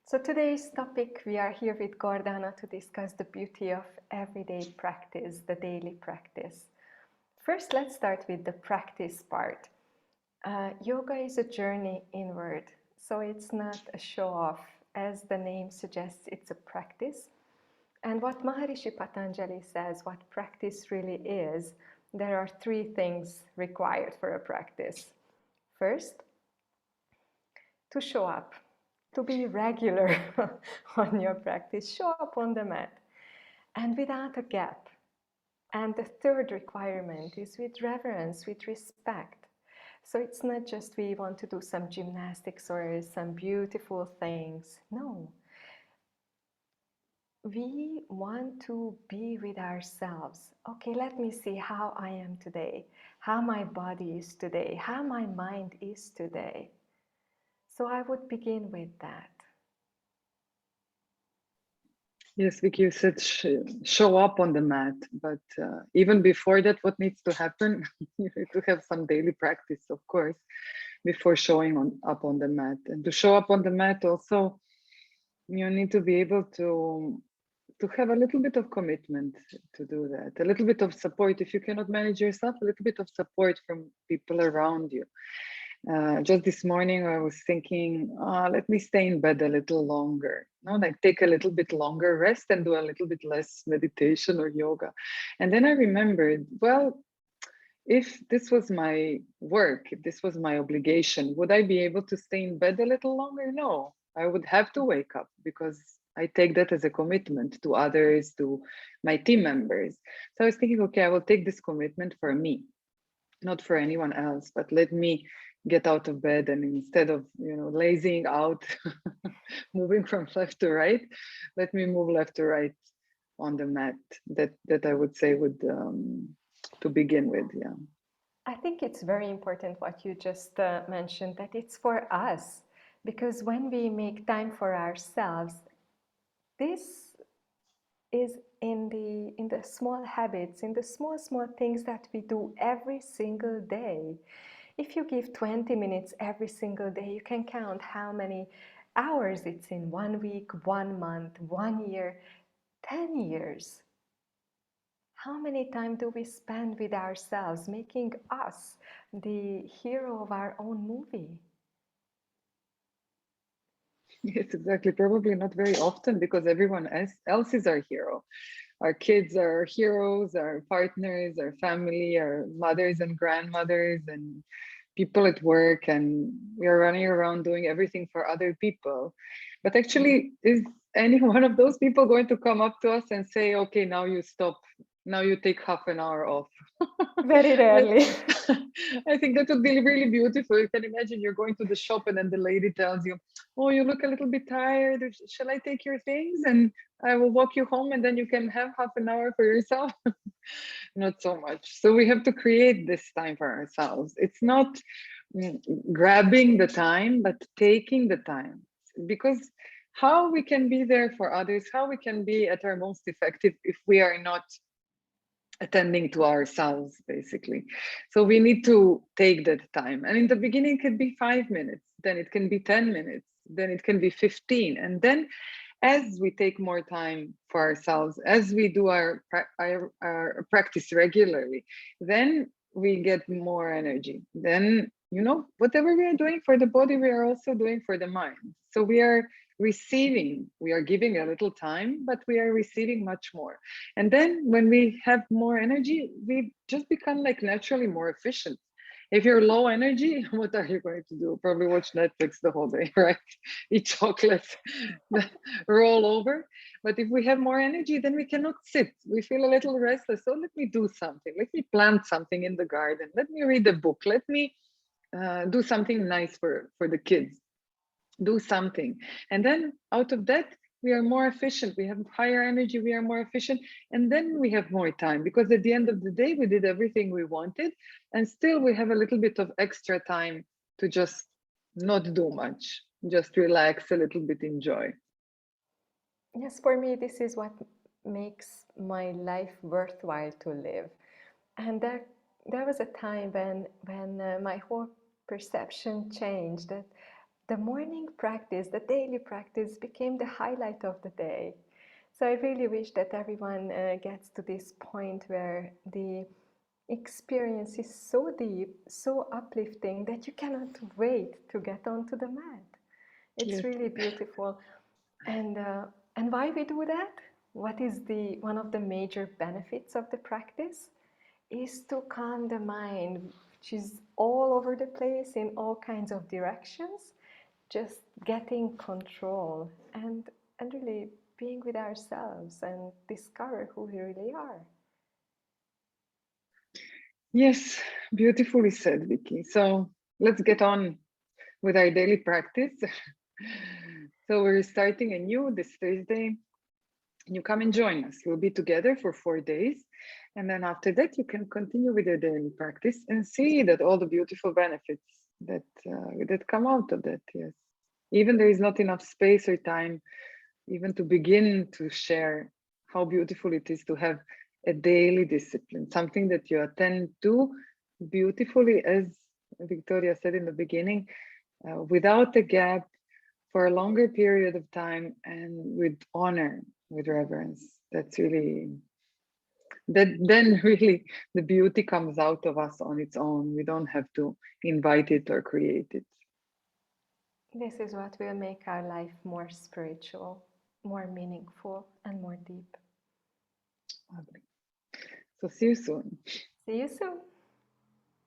So today's topic, we are here with Gordana to discuss the beauty of everyday practice, the daily practice. First, let's start with the practice part. Yoga is a journey inward, so it's not a show off. As the name suggests, it's a practice. And what Maharishi Patanjali says, what practice really is, there are three things required for a practice. First, to show up, to be regular on your practice, show up on the mat and without a gap. And the third requirement is with reverence, with respect. So it's not just we want to do some gymnastics or some beautiful things. No. We want to be with ourselves. Okay, let me see how I am today, how my body is today, how my mind is today. So I would begin with that. Yes, Vicky, you said show up on the mat, but even before that, what needs to happen? You need to have some daily practice, of course, before showing up on the mat. And to show up on the mat, also, you need to be able to have a little bit of commitment to do that, a little bit of support. If you cannot manage yourself, a little bit of support from people around you. Just this morning, I was thinking, let me stay in bed a little longer. No, like take a little bit longer rest and do a little bit less meditation or yoga. And then I remembered, well, if this was my work, if this was my obligation, would I be able to stay in bed a little longer? No, I would have to wake up because I take that as a commitment to others, to my team members. So I was thinking, okay, I will take this commitment for me, not for anyone else, but let me get out of bed, and instead of lazing out, moving from left to right, let me move left to right on the mat. That I would say would to begin with. Yeah, I think it's very important what you just mentioned, that it's for us, because when we make time for ourselves, this is in the small habits, in the small things that we do every single day. If you give 20 minutes every single day, you can count how many hours it's in 1 week, 1 month, 1 year, 10 years. How many time do we spend with ourselves, making us the hero of our own movie? yes, exactly. Probably not very often because everyone else is our hero. Our kids are our heroes, our partners, our family, our mothers and grandmothers, and people at work, and we are running around doing everything for other people. But actually, is any one of those people going to come up to us and say, okay, now you stop, now you take half an hour off? Very I, rarely. I think that would be really beautiful. You can imagine you're going to the shop and then the lady tells you, oh, you look a little bit tired. Shall I take your things and I will walk you home and then you can have half an hour for yourself? Not so much. So we have to create this time for ourselves. It's not grabbing the time, but taking the time. Because how we can be there for others, how we can be at our most effective if we are not attending to ourselves, basically. So we need to take that time. And in the beginning, it could be 5 minutes, then it can be 10 minutes, then it can be 15. And then as we take more time for ourselves, as we do our practice regularly, then we get more energy. Then, whatever we are doing for the body, we are also doing for the mind. So we are receiving, we are giving a little time, but we are receiving much more. And then when we have more energy, we just become like naturally more efficient. If you're low energy, what are you going to do? Probably watch Netflix the whole day, right? Eat chocolate, roll over. But if we have more energy, then we cannot sit. We feel a little restless. So let me do something. Let me plant something in the garden. Let me read a book. Let me do something nice for the kids. Do something. And then out of that, we are more efficient. We have higher energy. We are more efficient. And then we have more time because at the end of the day, we did everything we wanted. And still we have a little bit of extra time to just not do much, just relax a little bit, enjoy. Yes, for me, this is what makes my life worthwhile to live. And there was a time when my whole perception changed. That the morning practice, the daily practice became the highlight of the day. So I really wish that everyone gets to this point where the experience is so deep, so uplifting that you cannot wait to get onto the mat. It's Yes. really beautiful. And why we do that? What is the one of the major benefits of the practice? Is to calm the mind, which is all over the place in all kinds of directions, just getting control and really being with ourselves and discover who we really are. Yes, beautifully said, Vicky. So let's get on with our daily practice. So we're starting anew this Thursday. You come and join us. We'll be together for 4 days. And then after that, you can continue with your daily practice and see that all the beautiful benefits that come out of that. Yes. Even there is not enough space or time even to begin to share how beautiful it is to have a daily discipline, something that you attend to beautifully, as Victoria said in the beginning, without a gap for a longer period of time and with honor, with reverence. That's really, that then really the beauty comes out of us on its own. We don't have to invite it or create it. This is what will make our life more spiritual, more meaningful, and more deep. Lovely. So see you soon. See you soon.